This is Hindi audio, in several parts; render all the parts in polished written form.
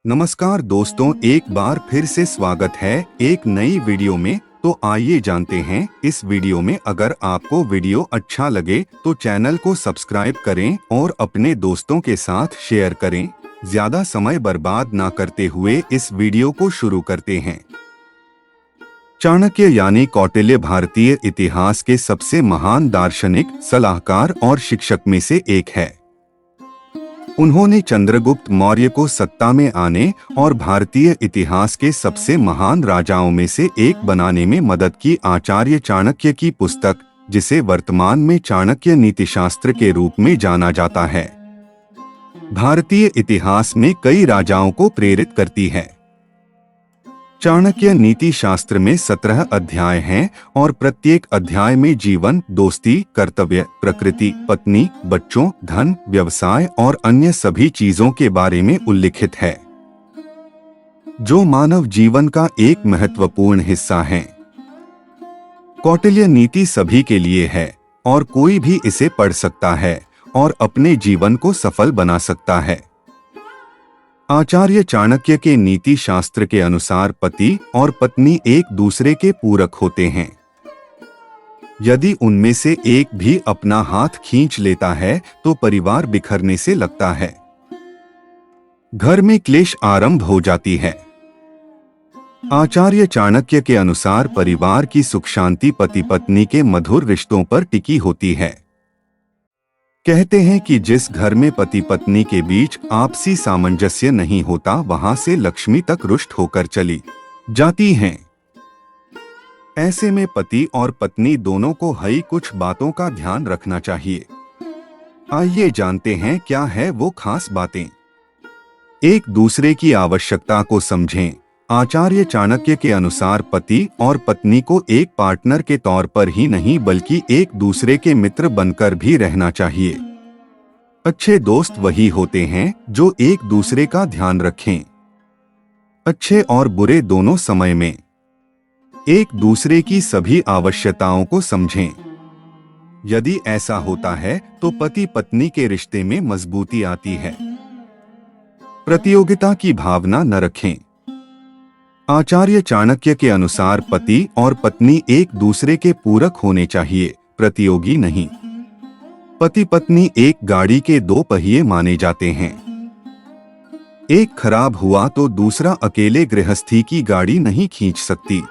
नमस्कार दोस्तों, एक बार फिर से स्वागत है एक नई वीडियो में। तो आइए जानते हैं इस वीडियो में। अगर आपको वीडियो अच्छा लगे तो चैनल को सब्सक्राइब करें और अपने दोस्तों के साथ शेयर करें। ज्यादा समय बर्बाद ना करते हुए इस वीडियो को शुरू करते हैं। चाणक्य यानी कौटिल्य भारतीय इतिहास के सबसे महान दार्शनिक, सलाहकार और शिक्षक में से एक है। उन्होंने चंद्रगुप्त मौर्य को सत्ता में आने और भारतीय इतिहास के सबसे महान राजाओं में से एक बनाने में मदद की। आचार्य चाणक्य की पुस्तक, जिसे वर्तमान में चाणक्य नीतिशास्त्र के रूप में जाना जाता है, भारतीय इतिहास में कई राजाओं को प्रेरित करती है। चाणक्य नीति शास्त्र में 17 अध्याय हैं और प्रत्येक अध्याय में जीवन, दोस्ती, कर्तव्य, प्रकृति, पत्नी, बच्चों, धन, व्यवसाय और अन्य सभी चीजों के बारे में उल्लिखित है, जो मानव जीवन का एक महत्वपूर्ण हिस्सा है। कौटिल्य नीति सभी के लिए है और कोई भी इसे पढ़ सकता है और अपने जीवन को सफल बना सकता है। आचार्य चाणक्य के नीति शास्त्र के अनुसार पति और पत्नी एक दूसरे के पूरक होते हैं। यदि उनमें से एक भी अपना हाथ खींच लेता है तो परिवार बिखरने से लगता है, घर में क्लेश आरंभ हो जाती है। आचार्य चाणक्य के अनुसार परिवार की सुख शांति पति पत्नी के मधुर रिश्तों पर टिकी होती है। कहते हैं कि जिस घर में पति पत्नी के बीच आपसी सामंजस्य नहीं होता, वहां से लक्ष्मी तक रुष्ट होकर चली जाती हैं। ऐसे में पति और पत्नी दोनों को कुछ बातों का ध्यान रखना चाहिए। आइए जानते हैं क्या है वो खास बातें। एक दूसरे की आवश्यकता को समझें। आचार्य चाणक्य के अनुसार पति और पत्नी को एक पार्टनर के तौर पर ही नहीं बल्कि एक दूसरे के मित्र बनकर भी रहना चाहिए। अच्छे दोस्त वही होते हैं जो एक दूसरे का ध्यान रखें, अच्छे और बुरे दोनों समय में एक दूसरे की सभी आवश्यकताओं को समझें। यदि ऐसा होता है तो पति पत्नी के रिश्ते में मजबूती आती है। प्रतियोगिता की भावना न रखें। आचार्य चाणक्य के अनुसार पति और पत्नी एक दूसरे के पूरक होने चाहिए, प्रतियोगी नहीं। पति पत्नी एक गाड़ी के दो पहिए माने जाते हैं। एक खराब हुआ तो दूसरा अकेले गृहस्थी की गाड़ी नहीं खींच सकती।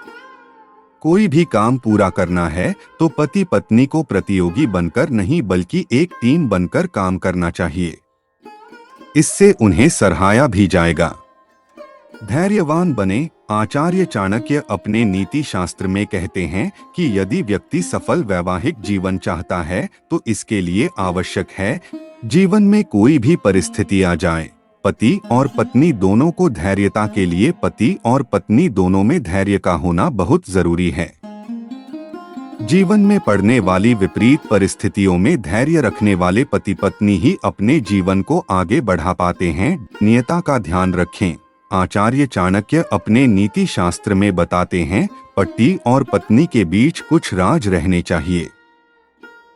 कोई भी काम पूरा करना है तो पति पत्नी को प्रतियोगी बनकर नहीं बल्कि एक टीम बनकर काम करना चाहिए। इससे उन्हें सराहा भी जाएगा। धैर्यवान बने। आचार्य चाणक्य अपने नीति शास्त्र में कहते हैं कि यदि व्यक्ति सफल वैवाहिक जीवन चाहता है तो इसके लिए आवश्यक है, जीवन में कोई भी परिस्थिति आ जाए, पति और पत्नी दोनों को धैर्यता के लिए पति और पत्नी दोनों में धैर्य का होना बहुत जरूरी है। जीवन में पड़ने वाली विपरीत परिस्थितियों में धैर्य रखने वाले पति पत्नी ही अपने जीवन को आगे बढ़ा पाते हैं। नियता का ध्यान रखें। आचार्य चाणक्य अपने नीति शास्त्र में बताते हैं, पति और पत्नी के बीच कुछ राज रहने चाहिए।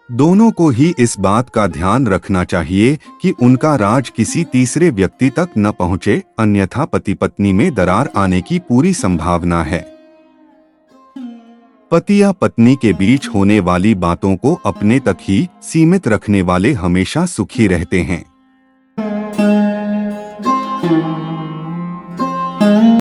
दोनों को ही इस बात का ध्यान रखना चाहिए कि उनका राज किसी तीसरे व्यक्ति तक न पहुंचे, अन्यथा पति पत्नी में दरार आने की पूरी संभावना है। पति या पत्नी के बीच होने वाली बातों को अपने तक ही सीमित रखने वाले हमेशा सुखी रहते हैं।